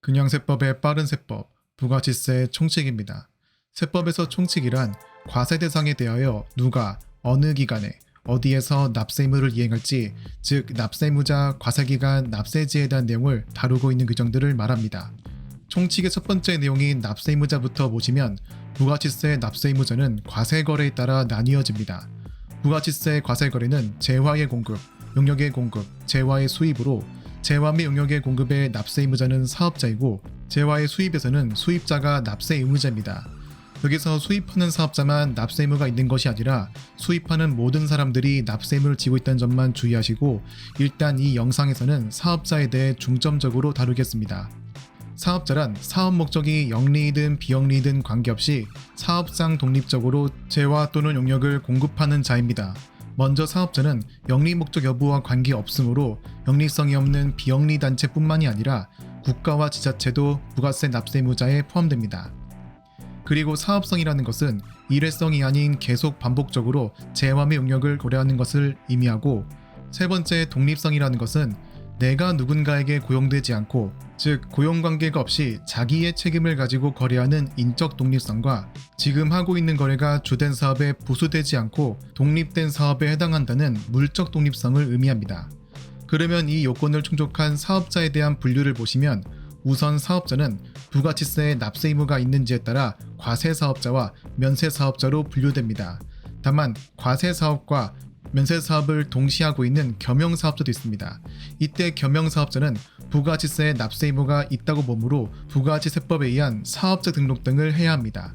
금양세법의 빠른 세법, 부가치세 총칙입니다. 세법에서 총칙이란 과세 대상에 대하여 누가 어느 기간에 어디에서 납세 의무를 이행할지, 즉 납세의무자, 과세기간, 납세지에 대한 내용을 다루고 있는 규정들을 말합니다. 총칙의 첫 번째 내용인 납세의무자부터 보시면 부가치세 납세의무자는 과세거래에 따라 나뉘어집니다. 부가치세 과세거래는 재화의 공급, 용역의 공급, 재화의 수입으로 재화 및 용역의 공급의 납세의무자는 사업자이고 재화의 수입에서는 수입자가 납세의무자입니다. 여기서 수입하는 사업자만 납세의무가 있는 것이 아니라 수입하는 모든 사람들이 납세의무를 지고 있다는 점만 주의하시고, 일단 이 영상에서는 사업자에 대해 중점적으로 다루겠습니다. 사업자란 사업 목적이 영리이든 비영리이든 관계없이 사업상 독립적으로 재화 또는 용역을 공급하는 자입니다. 먼저 사업자는 영리 목적 여부와 관계없으므로 영리성이 없는 비영리 단체뿐만이 아니라 국가와 지자체도 부가세 납세의무자에 포함됩니다. 그리고 사업성이라는 것은 일회성이 아닌 계속 반복적으로 재화 및 용역을 고려하는 것을 의미하고, 세 번째 독립성이라는 것은 내가 누군가에게 고용되지 않고, 즉 고용관계가 없이 자기의 책임을 가지고 거래하는 인적 독립성과 지금 하고 있는 거래가 주된 사업에 부수되지 않고 독립된 사업에 해당한다는 물적 독립성을 의미합니다. 그러면 이 요건을 충족한 사업자에 대한 분류를 보시면, 우선 사업자는 부가치세에 납세 의무가 있는지에 따라 과세사업자와 면세사업자로 분류됩니다. 다만 과세사업과 면세사업을 동시에 하고 있는 겸용사업자도 있습니다. 이때 겸용사업자는 부가치세에 납세 의무가 있다고 보므로 부가치세법에 의한 사업자 등록 등을 해야 합니다.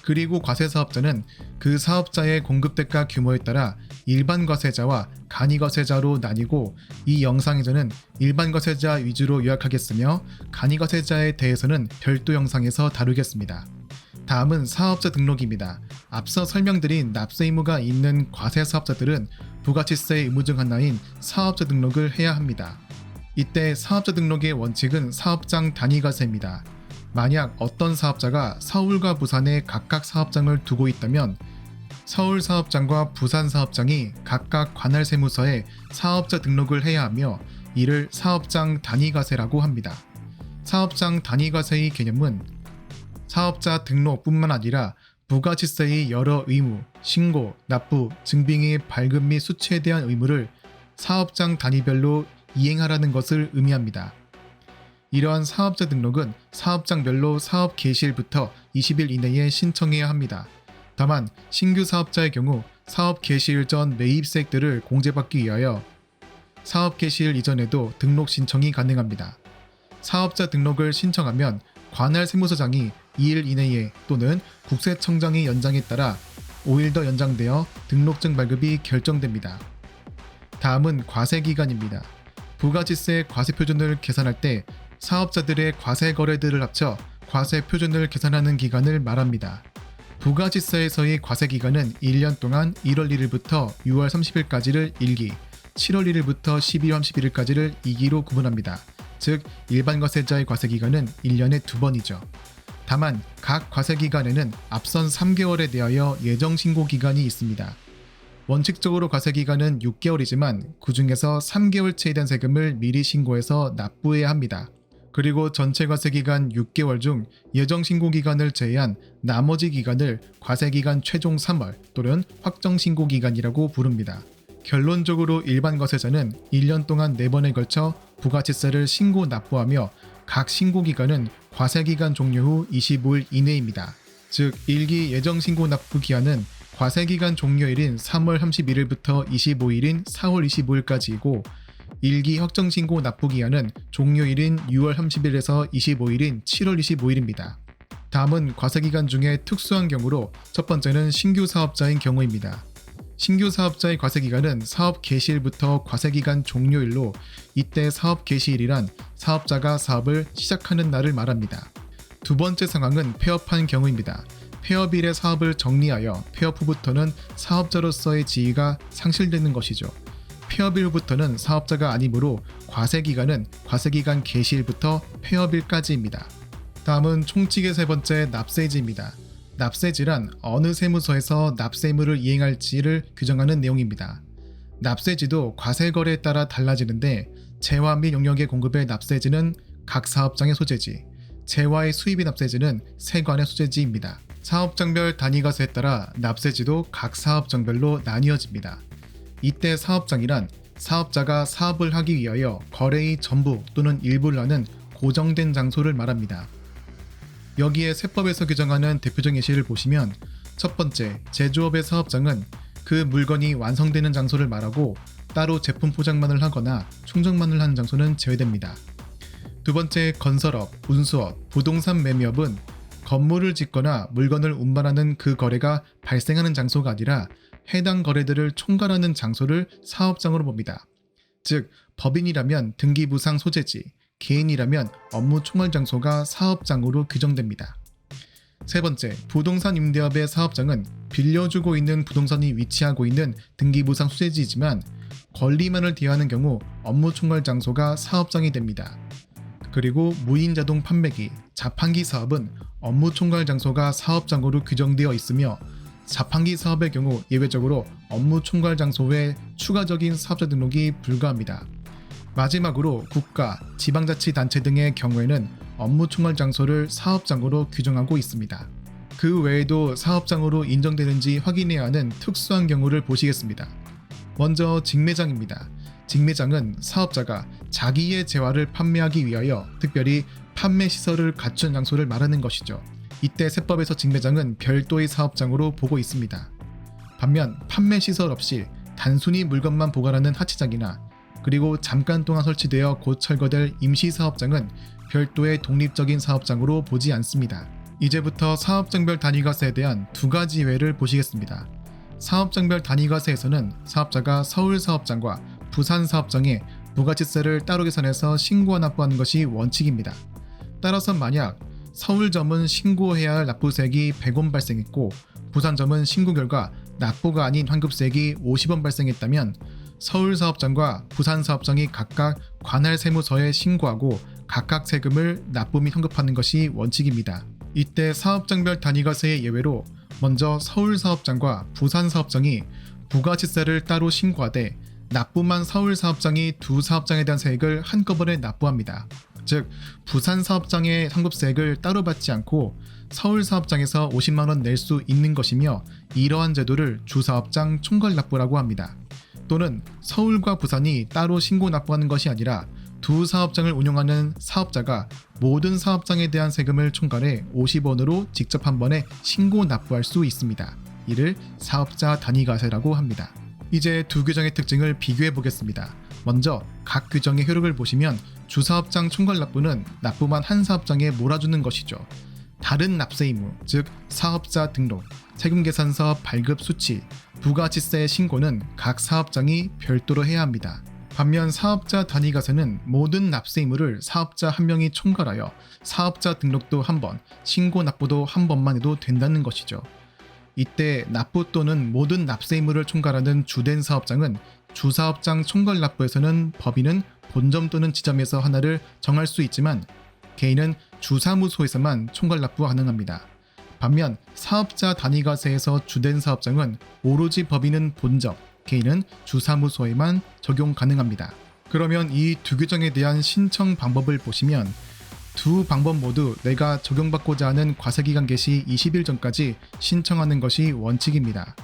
그리고 과세사업자는 그 사업자의 공급대가 규모에 따라 일반과세자와 간이과세자로 나뉘고, 이 영상에서는 일반과세자 위주로 요약하겠으며 간이과세자에 대해서는 별도 영상에서 다루겠습니다. 다음은 사업자 등록입니다. 앞서 설명드린 납세 의무가 있는 과세사업자들은 부가치세 의무 중 하나인 사업자 등록을 해야 합니다. 이때 사업자 등록의 원칙은 사업장 단위과세입니다. 만약 어떤 사업자가 서울과 부산에 각각 사업장을 두고 있다면 서울 사업장과 부산 사업장이 각각 관할세무서에 사업자 등록을 해야 하며, 이를 사업장 단위과세라고 합니다. 사업장 단위과세의 개념은 사업자 등록뿐만 아니라 부가치세의 여러 의무, 신고, 납부, 증빙의 발급 및 수취에 대한 의무를 사업장 단위별로 이행하라는 것을 의미합니다. 이러한 사업자 등록은 사업장별로 사업 개시일부터 20일 이내에 신청해야 합니다. 다만 신규 사업자의 경우 사업 개시일 전 매입세액들을 공제받기 위하여 사업 개시일 이전에도 등록 신청이 가능합니다. 사업자 등록을 신청하면 관할 세무서장이 2일 이내에 또는 국세청장의 연장에 따라 5일 더 연장되어 등록증 발급이 결정됩니다. 다음은 과세기간입니다. 부가치세 과세표준을 계산할 때 사업자들의 과세 거래들을 합쳐 과세표준을 계산하는 기간을 말합니다. 부가치세에서의 과세기간은 1년 동안 1월 1일부터 6월 30일까지를 1기, 7월 1일부터 12월 31일까지를 2기로 구분합니다. 즉 일반과세자의 과세기간은 1년에 2번이죠. 다만 각 과세기간에는 앞선 3개월에 대하여 예정신고기간이 있습니다. 원칙적으로 과세기간은 6개월이지만 그 중에서 3개월치에 대한 세금을 미리 신고해서 납부해야 합니다. 그리고 전체 과세기간 6개월 중 예정신고기간을 제외한 나머지 기간을 과세기간 최종 3월 또는 확정신고기간이라고 부릅니다. 결론적으로 일반과세자는 1년 동안 4번에 걸쳐 부가치세를 신고 납부하며 각 신고기간은 과세기간 종료 후 25일 이내입니다. 즉 1기 예정신고 납부 기한은 과세기간 종료일인 3월 31일부터 25일인 4월 25일까지이고 1기 확정신고 납부기한은 종료일인 6월 30일에서 25일인 7월 25일입니다. 다음은 과세기간 중에 특수한 경우로 첫 번째는 신규 사업자인 경우입니다. 신규 사업자의 과세기간은 사업 개시일부터 과세기간 종료일로, 이때 사업 개시일이란 사업자가 사업을 시작하는 날을 말합니다. 두 번째 상황은 폐업한 경우입니다. 폐업일에 사업을 정리하여 폐업 후부터는 사업자로서의 지위가 상실되는 것이죠. 폐업일 후부터는 사업자가 아니므로 과세기간은 과세기간 개시일부터 폐업일까지입니다. 다음은 총칙의 세 번째 납세지입니다. 납세지란 어느 세무서에서 납세 의무를 이행할지를 규정하는 내용입니다. 납세지도 과세거래에 따라 달라지는데 재화 및 용역의 공급의 납세지는 각 사업장의 소재지, 재화의 수입인 납세지는 세관의 소재지입니다. 사업장별 단위과세에 따라 납세지도 각 사업장별로 나뉘어집니다. 이때 사업장이란 사업자가 사업을 하기 위하여 거래의 전부 또는 일부를 하는 고정된 장소를 말합니다. 여기에 세법에서 규정하는 대표적 예시를 보시면 첫 번째, 제조업의 사업장은 그 물건이 완성되는 장소를 말하고 따로 제품 포장만을 하거나 충전만을 하는 장소는 제외됩니다. 두 번째, 건설업, 운수업, 부동산 매매업은 건물을 짓거나 물건을 운반하는 그 거래가 발생하는 장소가 아니라 해당 거래들을 총괄하는 장소를 사업장으로 봅니다. 즉, 법인이라면 등기부상 소재지, 개인이라면 업무 총괄 장소가 사업장으로 규정됩니다. 세 번째, 부동산 임대업의 사업장은 빌려주고 있는 부동산이 위치하고 있는 등기부상 소재지이지만 권리만을 대하는 경우 업무 총괄 장소가 사업장이 됩니다. 그리고 무인자동 판매기, 자판기 사업은 업무 총괄 장소가 사업장으로 규정되어 있으며 자판기 사업의 경우 예외적으로 업무 총괄 장소 외 추가적인 사업자 등록이 불가합니다. 마지막으로 국가, 지방자치단체 등의 경우에는 업무 총괄 장소를 사업장으로 규정하고 있습니다. 그 외에도 사업장으로 인정되는지 확인해야 하는 특수한 경우를 보시겠습니다. 먼저 직매장입니다. 직매장은 사업자가 자기의 재화를 판매하기 위하여 특별히 판매 시설을 갖춘 장소를 말하는 것이죠. 이때 세법에서 직매장은 별도의 사업장으로 보고 있습니다. 반면 판매 시설 없이 단순히 물건만 보관하는 하치장이나 그리고 잠깐 동안 설치되어 곧 철거될 임시사업장은 별도의 독립적인 사업장으로 보지 않습니다. 이제부터 사업장별 단위과세에 대한 두 가지 예외를 보시겠습니다. 사업장별 단위과세에서는 사업자가 서울사업장과 부산사업장에 부가치세를 따로 계산해서 신고와 납부하는 것이 원칙입니다. 따라서 만약 서울점은 신고해야 할 납부세액이 100원 발생했고 부산점은 신고 결과 납부가 아닌 환급세액이 50원 발생했다면 서울사업장과 부산사업장이 각각 관할 세무서에 신고하고 각각 세금을 납부 및 환급하는 것이 원칙입니다. 이때 사업장별 단위과세의 예외로 먼저 서울사업장과 부산사업장이 부가치세를 따로 신고하되 납부만 서울사업장이 두 사업장에 대한 세액을 한꺼번에 납부합니다. 즉 부산사업장의 환급세액을 따로 받지 않고 서울사업장에서 50만원 낼 수 있는 것이며 이러한 제도를 주사업장 총괄납부라고 합니다. 또는 서울과 부산이 따로 신고 납부하는 것이 아니라 두 사업장을 운영하는 사업자가 모든 사업장에 대한 세금을 총괄해 50원으로 직접 한 번에 신고 납부할 수 있습니다. 이를 사업자 단위과세라고 합니다. 이제 두 규정의 특징을 비교해 보겠습니다. 먼저 각 규정의 효력을 보시면 주사업장 총괄납부는 납부만 한 사업장에 몰아주는 것이죠. 다른 납세 의무, 즉 사업자 등록, 세금계산서 발급 수치, 부가치세 신고는 각 사업장이 별도로 해야 합니다. 반면 사업자 단위과세는 모든 납세 의무를 사업자 한 명이 총괄하여 사업자 등록도 한 번, 신고 납부도 한 번만 해도 된다는 것이죠. 이때 납부 또는 모든 납세 의무를 총괄하는 주된 사업장은 주사업장 총괄납부에서는 법인은 본점 또는 지점에서 하나를 정할 수 있지만 개인은 주사무소에서만 총괄납부 가능합니다. 반면 사업자 단위과세에서 주된 사업장은 오로지 법인은 본점, 개인은 주사무소에만 적용 가능합니다. 그러면 이 두 규정에 대한 신청 방법을 보시면 두 방법 모두 내가 적용받고자 하는 과세기간 개시 20일 전까지 신청하는 것이 원칙입니다.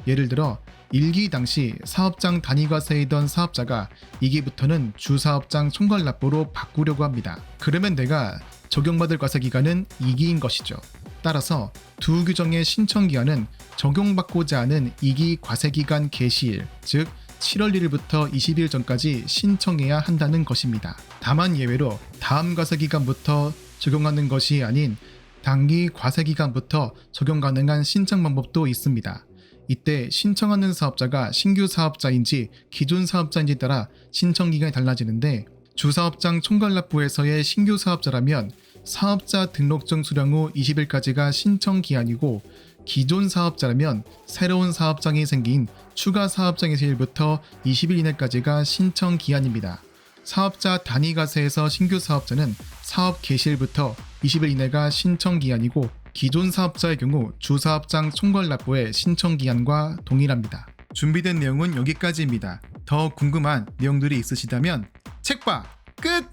예를 들어 1기 당시 사업장 단위과세이던 사업자가 2기부터는 주사업장 총괄납부로 바꾸려고 합니다. 그러면 내가 적용받을 과세기간은 2기인 것이죠. 따라서 두 규정의 신청기한은 적용받고자 하는 2기 과세기간 개시일, 즉 7월 1일부터 20일 전까지 신청해야 한다는 것입니다. 다만 예외로 다음 과세기간부터 적용하는 것이 아닌 당기 과세기간부터 적용 가능한 신청 방법도 있습니다. 이때 신청하는 사업자가 신규 사업자인지 기존 사업자인지 따라 신청 기간이 달라지는데 주사업장 총괄납부에서의 신규 사업자라면 사업자 등록증 수령 후 20일까지가 신청 기한이고 기존 사업자라면 새로운 사업장이 생긴 추가 사업장의 세일부터 20일 이내까지가 신청 기한입니다. 사업자 단위과세에서 신규 사업자는 사업 개시일부터 20일 이내가 신청 기한이고 기존 사업자의 경우 주사업장 총괄납부의 신청 기한과 동일합니다. 준비된 내용은 여기까지입니다. 더 궁금한 내용들이 있으시다면 책봐 끝!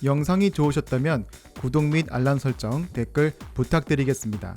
영상이 좋으셨다면 구독 및 알람 설정, 댓글 부탁드리겠습니다.